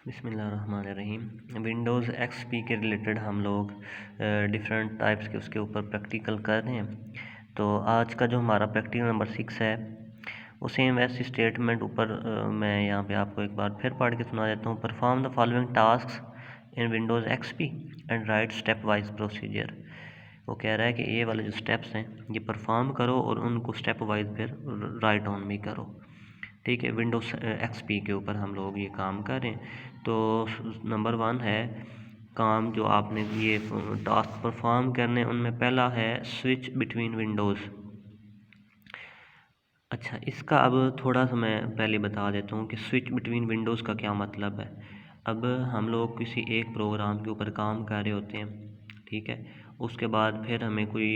बिस्मिल्लाहिर्रहमानिर्रहीम। Windows XP के related हम लोग डिफरेंट टाइप्स के उसके ऊपर प्रैक्टिकल कर रहे हैं। तो आज का जो हमारा प्रैक्टिकल नंबर 6 है वो सेम वैसी स्टेटमेंट ऊपर मैं यहाँ पे आपको एक बार फिर पढ़ के सुना देता हूँ। Perform the following task in Windows XP and right step wise procedure. वो कह रहा है कि ये वाले जो स्टेप्स हैं ये परफॉर्म करो और उनको स्टेप वाइज फिर राइट ऑन भी करो। ठीक है, विंडोज़ एक्सपी के ऊपर हम लोग ये काम कर रहे हैं। तो नंबर 1 है काम जो आपने ये टास्क परफॉर्म करने, उनमें पहला है स्विच बिटवीन विंडोज़। अच्छा, इसका अब थोड़ा सा मैं पहले बता देता हूँ कि स्विच बिटवीन विंडोज़ का क्या मतलब है। अब हम लोग किसी एक प्रोग्राम के ऊपर काम कर रहे होते हैं, ठीक है, उसके बाद फिर हमें कोई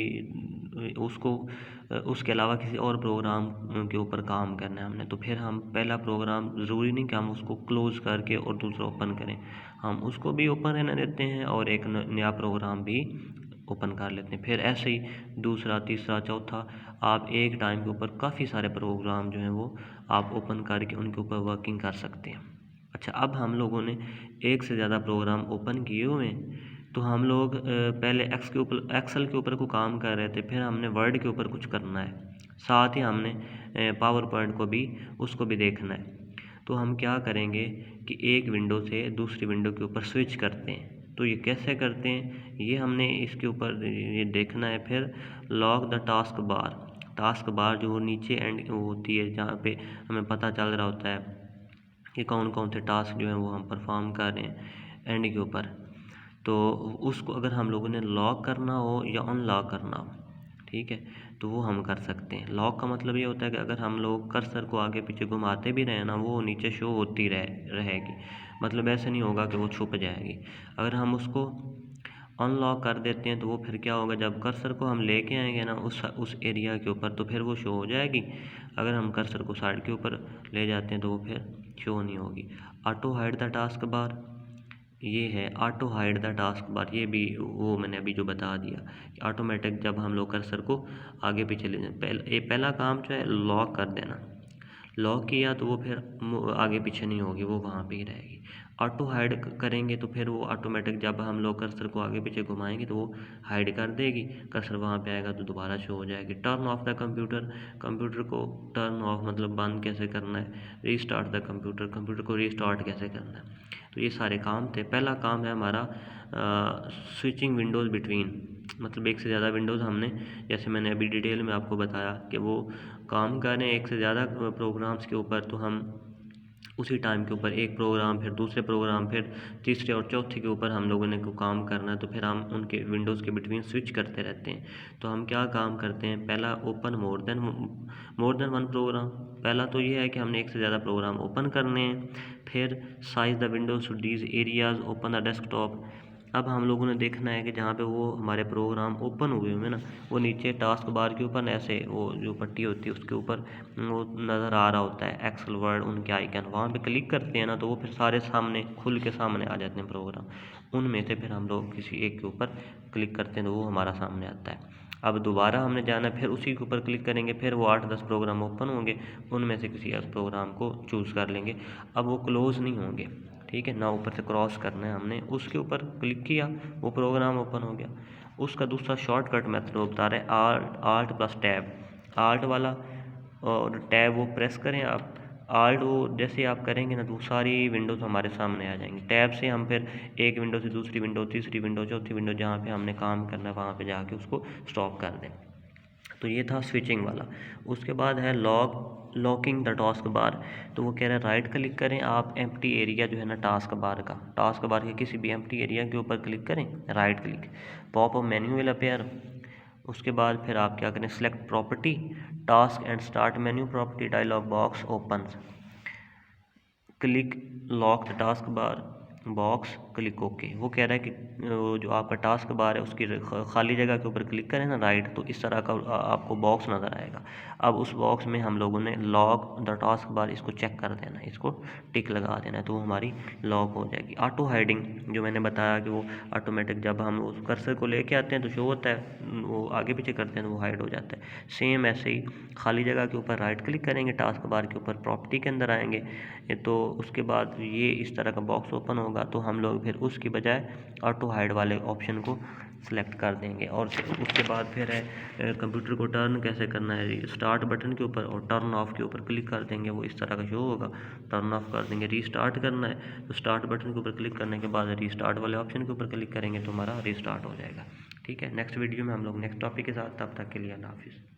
उसके अलावा किसी और प्रोग्राम के ऊपर काम करना है हमने, तो फिर हम पहला प्रोग्राम ज़रूरी नहीं कि हम उसको क्लोज़ करके और दूसरा ओपन करें, हम उसको भी ओपन रहने देते हैं और एक नया प्रोग्राम भी ओपन कर लेते हैं। फिर ऐसे ही दूसरा, तीसरा, चौथा, आप एक टाइम के ऊपर काफ़ी सारे प्रोग्राम जो हैं वो आप ओपन करके उनके ऊपर वर्किंग कर सकते हैं। अच्छा, अब हम लोगों ने एक से ज़्यादा प्रोग्राम ओपन किए हुए हैं, तो हम लोग पहले एक्सेल के ऊपर को काम कर रहे थे, फिर हमने वर्ड के ऊपर कुछ करना है, साथ ही हमने पावर पॉइंट को भी उसको भी देखना है। तो हम क्या करेंगे कि एक विंडो से दूसरी विंडो के ऊपर स्विच करते हैं। तो ये कैसे करते हैं ये हमने इसके ऊपर ये देखना है। फिर लॉग द टास्क बार जो नीचे एंड होती है, जहाँ पे हमें पता चल रहा होता है कि कौन कौन से टास्क जो हैं वो हम परफॉर्म कर रहे हैं एंड के ऊपर। तो उसको अगर हम लोगों ने लॉक करना हो या अनलॉक करना हो, ठीक है, तो वो हम कर सकते हैं। लॉक का मतलब ये होता है कि अगर हम लोग कर्सर को आगे पीछे घुमाते भी रहें ना, वो नीचे शो होती रहेगी, मतलब ऐसे नहीं होगा कि वो छुप जाएगी। अगर हम उसको अनलॉक कर देते हैं तो वो फिर क्या होगा, जब कर्सर को हम लेके आएंगे ना उस एरिया के ऊपर, तो फिर वो शो हो जाएगी। अगर हम कर्सर को साइड के ऊपर ले जाते हैं तो वो फिर शो नहीं होगी। Auto hide the task bar, ये है auto hide the task bar, ये भी वो मैंने अभी जो बता दिया कि ऑटोमेटिक जब हम लोग कर्सर को आगे पीछे ले जाए, पहला काम जो है लॉक कर देना, लॉक किया तो वो फिर आगे पीछे नहीं होगी, वो वहाँ पे ही रहेगी। ऑटो हाइड करेंगे तो फिर वो ऑटोमेटिक जब हम लोग कर्सर को आगे पीछे घुमाएंगे तो वो हाइड कर देगी, कर्सर वहाँ पे आएगा तो दोबारा शो हो जाएगी। टर्न ऑफ द कंप्यूटर को टर्न ऑफ मतलब बंद कैसे करना है। रीस्टार्ट द कंप्यूटर को रीस्टार्ट कैसे करना है। तो ये सारे काम थे। पहला काम है हमारा स्विचिंग विंडोज़ बिटवीन, मतलब एक से ज़्यादा विंडोज़ हमने, जैसे मैंने अभी डिटेल में आपको बताया कि वो काम करें एक से ज़्यादा प्रोग्राम्स के ऊपर, तो हम उसी टाइम के ऊपर एक प्रोग्राम, फिर दूसरे प्रोग्राम, फिर तीसरे और चौथे के ऊपर हम लोगों ने को काम करना है, तो फिर हम उनके विंडोज़ के बिटवीन स्विच करते रहते हैं। तो हम क्या काम करते हैं, पहला open more than one program. पहला तो ये है कि हमने एक से ज़्यादा प्रोग्राम ओपन करने हैं। फिर size the windows to these areas, open the desktop. अब हम लोगों ने देखना है कि जहाँ पे वो हमारे प्रोग्राम ओपन हुए हुए ना, वो नीचे टास्क बार के ऊपर ऐसे वो जो पट्टी होती है उसके ऊपर वो नज़र आ रहा होता है एक्सेल वर्ड उनके आइकन, वहाँ पे क्लिक करते हैं ना तो वो फिर सारे सामने खुल के सामने आ जाते हैं प्रोग्राम। उनमें से फिर हम लोग किसी एक के ऊपर क्लिक करते हैं तो वो हमारा सामने आता है। अब दोबारा हमने जाना, फिर उसी के ऊपर क्लिक करेंगे, फिर वो 8-10 प्रोग्राम ओपन होंगे, उनमें से किसी एक प्रोग्राम को चूज़ कर लेंगे। अब वो क्लोज़ नहीं होंगे, ठीक है ना, ऊपर से क्रॉस करना है हमने, उसके ऊपर क्लिक किया वो प्रोग्राम ओपन हो गया। उसका दूसरा शॉर्टकट मेथड वो बता रहे हैं, आल्ट प्लस टैब। आल्ट वाला और टैब वो प्रेस करें आप, आल्ट वो जैसे आप करेंगे ना तो सारी विंडोज़ हमारे सामने आ जाएंगी। टैब से हम फिर एक विंडो से दूसरी विंडो, तीसरी विंडो, चौथी विंडो, जहाँ पे हमने काम करना है वहाँ पे जाके उसको स्टॉप कर दें। तो ये था स्विचिंग वाला। उसके बाद है लॉकिंग द टास्क बार। तो वो कह रहा है राइट क्लिक करें आप, एम्प्टी एरिया जो है ना टास्क बार के किसी भी एम्प्टी एरिया के ऊपर क्लिक करें, right click, pop up menu will appear. उसके बाद फिर आप क्या करें, select property, task and start menu property dialog box open, click lock the task bar. Box click okay. वो कह रहा है कि जो आपका टास्क बार है उसकी खाली जगह के ऊपर क्लिक करें ना राइट, तो इस तरह का आपको बॉक्स नज़र आएगा। अब उस बॉक्स में हम लोगों ने लॉक द टास्क बार इसको चेक कर देना है, इसको टिक लगा देना है, तो हमारी लॉक हो जाएगी। ऑटो हाइडिंग जो मैंने बताया कि वो ऑटोमेटिक जब हम उस कर्सर को लेके आते हैं तो शो होता है, वो आगे पीछे करते हैं तो वो हाइड हो जाता है। सेम ऐसे ही खाली जगह के ऊपर राइट क्लिक करेंगे, टास्क बार के ऊपर प्रॉपर्टी के अंदर आएंगे, तो उसके बाद ये इस तरह का बॉक्स ओपन होगा, तो हम लोग फिर उसकी बजाय ऑटो हाइड वाले ऑप्शन को सिलेक्ट कर देंगे। और उसके बाद फिर है कंप्यूटर को टर्न कैसे करना है, स्टार्ट बटन के ऊपर और टर्न ऑफ के ऊपर क्लिक कर देंगे, वो इस तरह का शो होगा। टर्न ऑफ कर देंगे। रीस्टार्ट करना है तो स्टार्ट बटन के ऊपर क्लिक करने के बाद रीस्टार्ट वाले ऑप्शन के ऊपर क्लिक करेंगे तो हमारा रीस्टार्ट हो जाएगा। ठीक है, नेक्स्ट वीडियो में हम लोग नेक्स्ट टॉपिक के साथ, तब तक के लिए अल्लाह हाफिज़।